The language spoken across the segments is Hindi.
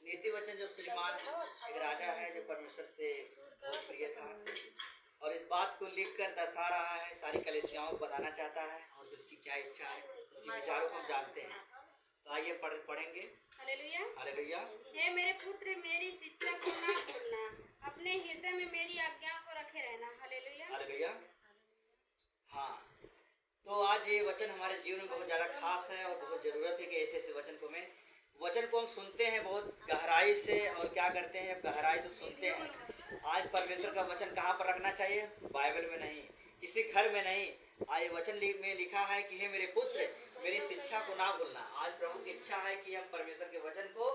नीति वचन जो सुलेमान एक राजा है जो परमेश्वर से बहुत प्रिय था और इस बात को लिखकर दर्शा रहा है, सारी कलीसियाओं को बताना चाहता है और उसकी क्या इच्छा है, उसके विचारों को हम जानते हैं। तो आइए पढ़ेंगे। हालेलुया। हालेलुया। हे मेरे पुत्र, मेरी शिक्षा को ना भूलना, अपने हृदय में मेरी आज्ञा को रखे रहना। हालेलुया। हालेलुया। हाँ, तो आज ये वचन हमारे जीवन में बहुत ज़्यादा खास है और बहुत ज़रूरत है कि ऐसे ऐसे वचन को हम सुनते हैं बहुत गहराई से और क्या करते हैं, गहराई से सुनते हैं। आज परमेश्वर का वचन कहाँ पर रखना चाहिए? बाइबल में नहीं, किसी घर में नहीं। आज वचन में लिखा है कि हे मेरे पुत्र, मेरी शिक्षा को ना भूलना। आज प्रभु की इच्छा है कि हम परमेश्वर के वचन को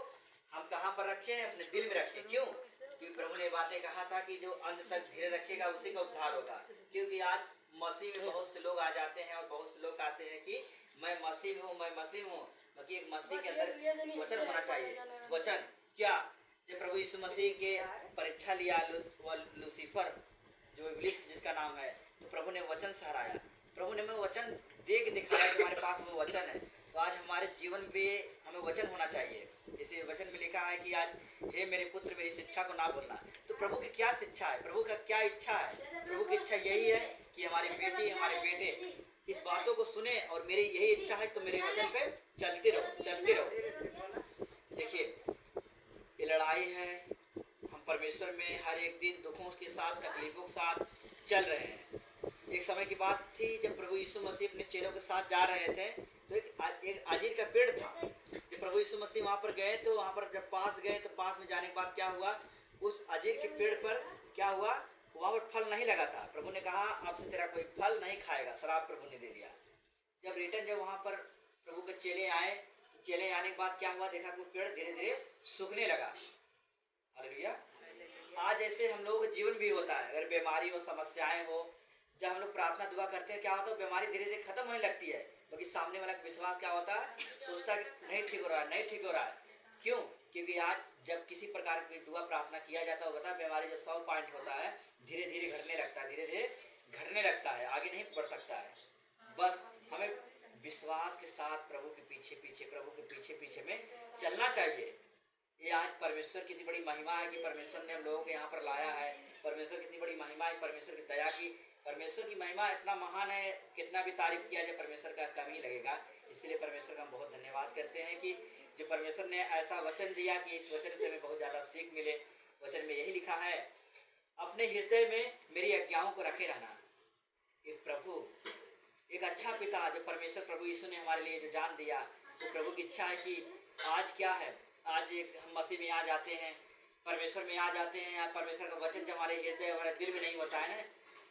हम कहाँ पर रखें? अपने दिल में रखें। क्यों? क्योंकि प्रभु ने बातें कहा था कि जो अंत तक धीरे रखेगा उसी का उद्धार होगा। क्योंकि आज मसीह में बहुत से लोग आ जाते हैं और बहुत से लोग कहते हैं कि मैं मसीह हूँ, मैं मसीह हूँ। बाकी एक मसीह के अंदर वचन होना चाहिए। वचन क्या? जब प्रभु यीशु मसीह के परीक्षा लिया लूसीफर जो इब्लीस जिसका नाम है, तो प्रभु ने वचन सहराया। प्रभु ने हमें वचन दे के दिखाया कि हमारे पास वो वचन है। तो आज हमारे जीवन में हमें वचन होना चाहिए। जैसे वचन में लिखा है कि आज हे मेरे पुत्र, मेरी शिक्षा को ना भूलना। तो प्रभु की क्या शिक्षा है? प्रभु का क्या इच्छा है? प्रभु की इच्छा यही है कि हमारी बेटी, हमारे बेटे इस बातों को सुने और मेरी यही इच्छा है। तो मेरे वचन पे चलते रहो, चलते रहो। देखिए, ये लड़ाई है। हम परमेश्वर में हर एक दिन दुखों के साथ, तकलीफों के साथ चल रहे हैं। एक समय की बात थी जब प्रभु यीशु मसीह अपने चेलों के साथ जा रहे थे, तो एक अंजीर का पेड़ था। जब प्रभु यीशु मसीह वहाँ पर गए, तो वहाँ पर जब पास गए, तो पास में जाने के बाद क्या हुआ? उस अंजीर के पेड़ पर क्या हुआ? वहाँ पर फल नहीं लगा था। प्रभु ने कहा अब से तेरा कोई फल नहीं खाएगा। श्राप प्रभु ने दे दिया। जब वहाँ पर प्रभु के चेले आए, चेले आने के बाद क्या हुआ? देखा कि पेड़ धीरे धीरे सूखने लगा। हालेलुया। आज ऐसे हम लोग जीवन भी होता है। अगर बीमारी हो, समस्याएं हो, जब हम लोग प्रार्थना दुआ करते हैं, क्या होता है? बीमारी धीरे धीरे खत्म होने लगती है। क्योंकि सामने वाला का विश्वास क्या होता है? सोचता है कि नहीं ठीक हो रहा है, नहीं ठीक हो रहा है। क्यों? क्योंकि आज जब किसी प्रकार की दुआ प्रार्थना किया जाता है, वो बता बीमारी जो 100 पॉइंट होता है, धीरे धीरे घटने लगता है, धीरे धीरे घटने लगता है, आगे नहीं बढ़ सकता है। बस हमें विश्वास के साथ प्रभु के पीछे पीछे में चलना चाहिए। ये आज परमेश्वर की इतनी बड़ी महिमा है कि परमेश्वर ने हम लोगों को यहाँ पर लाया है। परमेश्वर की इतनी बड़ी महिमा है, परमेश्वर की दया की। परमेश्वर की महिमा इतना महान है, कितना भी तारीफ किया जाए परमेश्वर का कम ही लगेगा। इसलिए परमेश्वर का हम बहुत धन्यवाद करते हैं कि जो परमेश्वर ने ऐसा वचन दिया कि इस वचन से हमें बहुत ज़्यादा सीख मिले। वचन में यही लिखा है, अपने हृदय में मेरी आज्ञाओं को रखे रहना। एक प्रभु, एक अच्छा पिता जो परमेश्वर प्रभु यीशु ने हमारे लिए जो जान दिया, तो प्रभु की इच्छा है कि आज क्या है? आज एक हम मसीह में आ जाते हैं, परमेश्वर में आ जाते हैं। या परमेश्वर का वचन जब हमारे हृदय, हमारे दिल में नहीं होता है ना,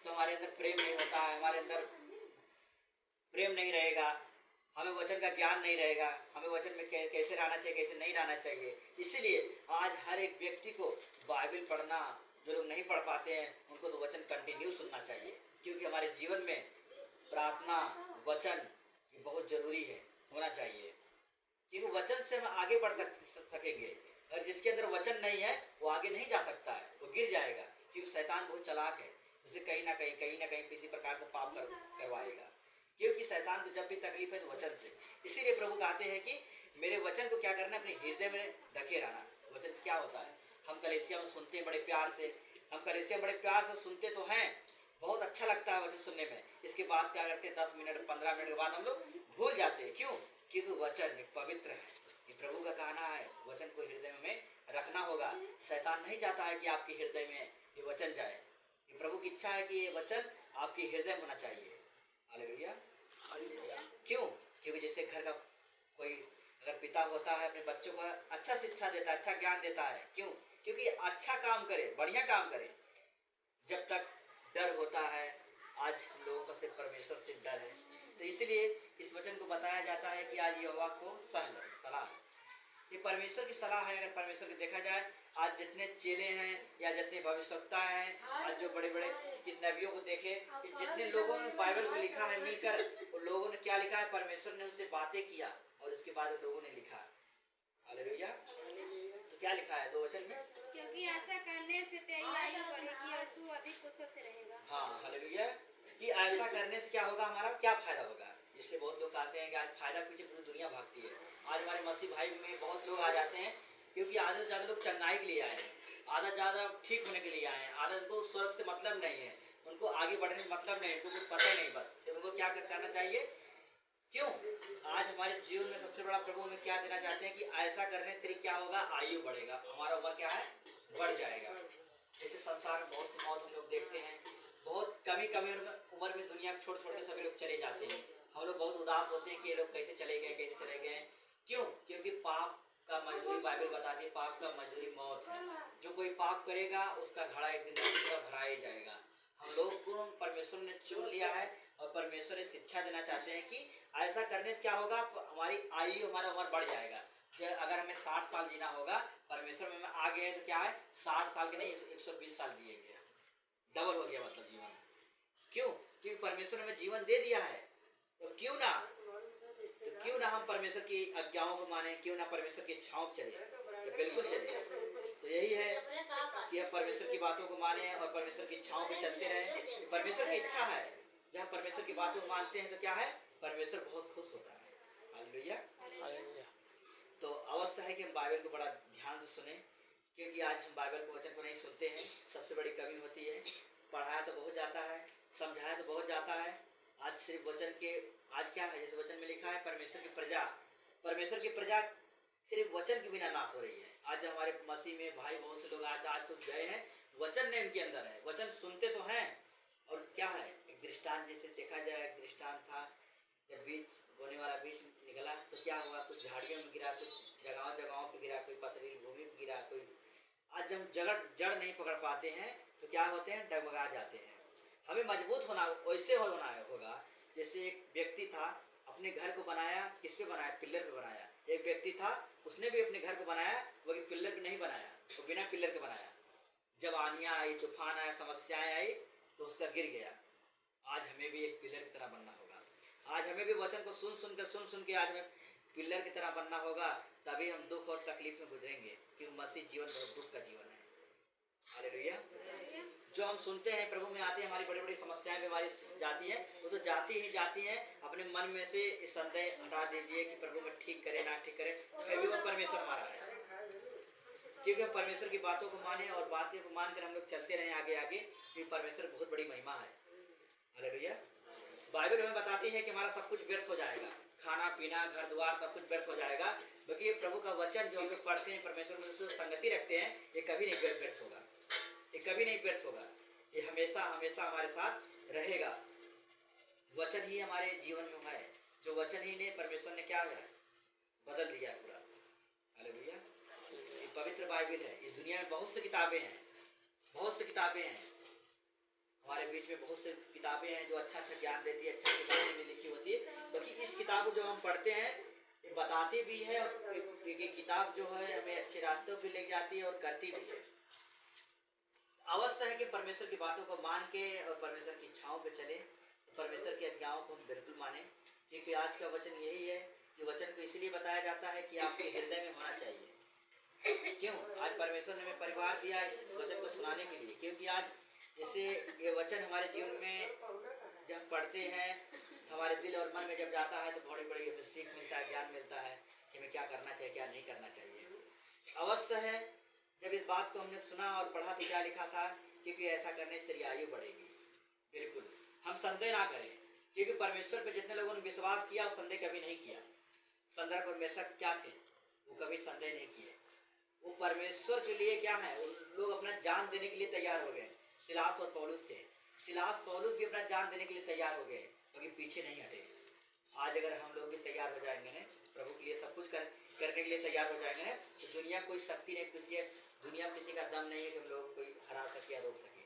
तो हमारे अंदर प्रेम नहीं होता है, हमारे अंदर प्रेम नहीं रहेगा, हमें वचन का ज्ञान नहीं रहेगा, हमें वचन में कैसे रहना चाहिए, कैसे नहीं रहना चाहिए। इसीलिए आज हर एक व्यक्ति को बाइबल पढ़ना, जो लोग नहीं पढ़ पाते हैं उनको तो वचन कंटिन्यू सुनना चाहिए। क्योंकि हमारे जीवन में प्रार्थना, वचन ये बहुत जरूरी है, होना चाहिए। क्योंकि वचन से हम आगे बढ़ सकेंगे। और जिसके अंदर वचन नहीं है वो आगे नहीं जा सकता है, वो गिर जाएगा। क्योंकि शैतान बहुत चालाक है, उसे कहीं ना कहीं किसी प्रकार का पाप करवाएगा। क्योंकि शैतान को जब भी तकलीफ है तो वचन से। इसीलिए प्रभु कहते हैं कि मेरे वचन को क्या करना? अपने हृदय में रखे रहना। वचन क्या होता है? हम कलीसिया में सुनते हैं बड़े प्यार से, हम कलीसिया में बड़े प्यार से सुनते तो हैं, बहुत अच्छा लगता है वचन सुनने में। इसके बाद क्या करते हैं? 10 मिनट 15 मिनट के बाद हम लोग भूल जाते हैं। क्यों? क्योंकि वचन एक पवित्र है। ये प्रभु का कहना है, वचन को हृदय में रखना होगा। शैतान नहीं चाहता है कि आपके हृदय में ये वचन जाए। ये प्रभु की इच्छा है कि ये वचन आपके हृदय में होना चाहिए। हालेलुया। क्यों? क्योंकि जैसे घर का कोई अगर पिता होता है, अपने बच्चों को अच्छा शिक्षा देता है, अच्छा ज्ञान देता है। क्यों? क्योंकि अच्छा काम करे, बढ़िया काम करे। जब तक डर होता है, आज हम लोगों का सिर्फ परमेश्वर से डर है। तो इसीलिए इस वचन को बताया जाता है कि आज यहोवा को सलाह, ये परमेश्वर की सलाह है। अगर परमेश्वर को देखा जाए, आज जितने चेले हैं या जितने भविष्यवक्ता हैं, आज जो बड़े बड़े नबियों को देखे, जितने लोगों ने बाइबल को लिखा है मिलकर, उन लोगों ने क्या लिखा है? परमेश्वर ने उनसे बातें किया और उसके बाद उन लोगों ने लिखा। हालेलुया। तो क्या लिखा है 2 वचन में? क्योंकि ऐसा करने से तेरी आयु बढ़ेगी और तू अधिक कुशल से रहेगा। हाँ, हालेलुया। कि ऐसा करने से क्या होगा? हमारा क्या फायदा होगा? जिससे बहुत लोग कहते हैं कि आज फायदा पीछे पूरी दुनिया भागती है। आज हमारे मसीह भाई में बहुत लोग आ जाते हैं क्योंकि आधे से ज़्यादा लोग चंगाई के लिए आए हैं, आधा ज़्यादा ठीक होने के लिए आए हैं, आधा उनको स्वर्ग से मतलब नहीं है, उनको आगे बढ़ने से मतलब नहीं, उनको कुछ पता ही नहीं। बस तो उनको क्या करना चाहिए? क्यों? आज हमारे जीवन में सबसे बड़ा प्रभु हमें क्या देना चाहते हैं कि ऐसा करने से क्या होगा? आयु बढ़ेगा, हमारा उम्र क्या है? बढ़ जाएगा। जैसे संसार में बहुत सी मौत हम लोग देखते हैं, बहुत कमी कमी उम्र में दुनिया छोड़ छोड़ के सभी लोग चले जाते हैं। हम लोग बहुत उदास होते हैं कि ये लोग कैसे चले गए, कैसे चले गए। क्यों? क्योंकि पाप का मजदूरी, बाइबल बताती है, पाप का मजदूरी मौत है। जो कोई पाप करेगा उसका घड़ा एक दिन पूरा भरा ही जाएगा। हम लोग को परमेश्वर ने चुन लिया है और परमेश्वर ने शिक्षा देना चाहते हैं कि ऐसा करने से क्या होगा? हमारी आयु, हमारा उम्र बढ़ जाएगा। अगर हमें 60 साल जीना होगा, परमेश्वर में आ गए तो क्या है? 60 साल के नहीं 120 साल जिएंगे, डबल हो गया मतलब जीवन। क्यों? क्योंकि परमेश्वर हमें जीवन दे दिया है। तो क्यों ना हम परमेश्वर की आज्ञाओं को माने, क्यों ना परमेश्वर की इच्छाओं पर चले? तो बिल्कुल चले। तो यही है कि हम परमेश्वर की बातों को माने और परमेश्वर की इच्छाओं पे चलते रहें। परमेश्वर की इच्छा है, जब परमेश्वर की बातों को मानते हैं तो क्या है? परमेश्वर बहुत खुश होता है। हालेलुया। तो अवश्य है कि हम बाइबल को बड़ा ध्यान से सुने, क्योंकि आज हम बाइबल को वचन को नहीं सुनते हैं, सबसे बड़ी कमी होती है। पढ़ाया तो बहुत जाता है, समझाया तो बहुत जाता है। आज सिर्फ वचन के, आज क्या है? जैसे वचन में लिखा है, परमेश्वर की प्रजा सिर्फ वचन के बिना नाश हो रही है। आज हमारे मसीह में भाई बहुत से लोग आज तो गए हैं, वचन ने उनके अंदर है, वचन सुनते तो हैं और क्या है? एक दृष्टांत जैसे देखा जाए, एक दृष्टांत था, जब बीज बोने वाला बीज निकला तो क्या हुआ? कुछ झाड़ियों में गिरा, कुछ जगहों पे गिरा, कोई पथरीली भूमि पे गिरा, कोई। आज जब जड़ नहीं पकड़ पाते हैं तो क्या होते हैं? डगमगा जाते हैं। हमें मजबूत होना वैसे होना होगा जैसे एक व्यक्ति था, अपने घर को बनाया, किस पे बनाया? पिल्लर पे बनाया। एक व्यक्ति था, उसने भी अपने घर को बनाया, वो पिल्लर पे नहीं बनाया, वो बिना पिल्लर के बनाया। जब आंधियां आई, तूफान आया, समस्याएं आई तो उसका गिर गया। आज हमें भी एक पिल्लर की तरह बनना होगा। आज हमें भी वचन को सुन के आज हमें पिल्लर की तरह बनना होगा, तभी हम दुख और तकलीफ में गुजरेंगे, क्योंकि मसीह जीवन बहुत दुख का जीवन है। हालेलुया। जो हम सुनते हैं, प्रभु में आते हैं, हमारी बड़ी बड़ी समस्याएं, बीमारी जाती है, वो तो जाती ही जाती है। अपने मन में से इस संदेह हटा दीजिए कि प्रभु में ठीक करे ना ठीक करे, फिर भी वो परमेश्वर हमारा है। क्योंकि हम परमेश्वर की बातों को माने और बातों को मानकर हम लोग चलते रहे आगे आगे, क्योंकि परमेश्वर बहुत बड़ी महिमा है। हालेलुया। बाइबल हमें बताती है कि हमारा सब कुछ व्यर्थ हो जाएगा, खाना पीना घर द्वार सब कुछ व्यर्थ हो जाएगा, क्योंकि ये प्रभु का वचन जो हम लोग पढ़ते हैं, परमेश्वर में जो संगति रखते हैं, ये कभी नहीं व्यर्थ होगा, ये कभी नहीं व्यर्थ होगा, ये हमेशा हमेशा हमारे साथ रहेगा। वचन ही हमारे जीवन में है, जो वचन ही ने परमेश्वर ने क्या है? बदल दिया पूरा। हालेलुया। ये पवित्र बाइबल है। इस दुनिया में बहुत सी किताबें हैं, बहुत सी किताबें हैं, हमारे बीच में बहुत से किताबें हैं जो अच्छा अच्छा ज्ञान देती है, अच्छा किताबें में लिखी होती है। बाकी इस किताब को जो हम पढ़ते हैं, ये बताती भी है और ये किताब जो है हमें अच्छे रास्तों पे ले जाती है और करती भी है। अवश्य है कि परमेश्वर की बातों को मान के और परमेश्वर की इच्छाओं पे चले, परमेश्वर की आज्ञाओं को हम बिल्कुल माने, क्योंकि आज का वचन यही है कि वचन को इसलिए बताया जाता है कि आपके हृदय में होना चाहिए। क्यों? आज परमेश्वर ने हमें परिवार दिया इस वचन को सुनाने के लिए, क्योंकि आज जैसे ये वचन हमारे जीवन में जब पढ़ते हैं, हमारे दिल और मन में जब जाता है तो बड़ी बड़ी हमें सीख मिलता है, ज्ञान मिलता है कि हमें क्या करना चाहिए, क्या नहीं करना चाहिए। अवश्य है जब इस बात को हमने सुना और पढ़ा तो क्या लिखा था? क्योंकि ऐसा करने से तेरी आयु बढ़ेगी। बिल्कुल हम संदेह ना करें, क्योंकि परमेश्वर पे जितने लोगों ने विश्वास किया वो संदेह कभी नहीं किया। संदर्भ परमेश्वर क्या थे? वो कभी संदेह नहीं किए। वो परमेश्वर के लिए क्या है? लोग अपना जान देने के लिए तैयार हो गए। सिलास और पौलुस थे, सिलास पौलुस भी अपना जान देने के लिए तैयार हो गए, क्योंकि पीछे नहीं हटे। आज अगर हम लोग भी तैयार हो जाएंगे ना, प्रभु के लिए सब कुछ करने के लिए तैयार हो जाएंगे ना, तो दुनिया कोई शक्ति नहीं, दुनिया में किसी का दम नहीं है कि हम लोग कोई हरा सके या रोक सके।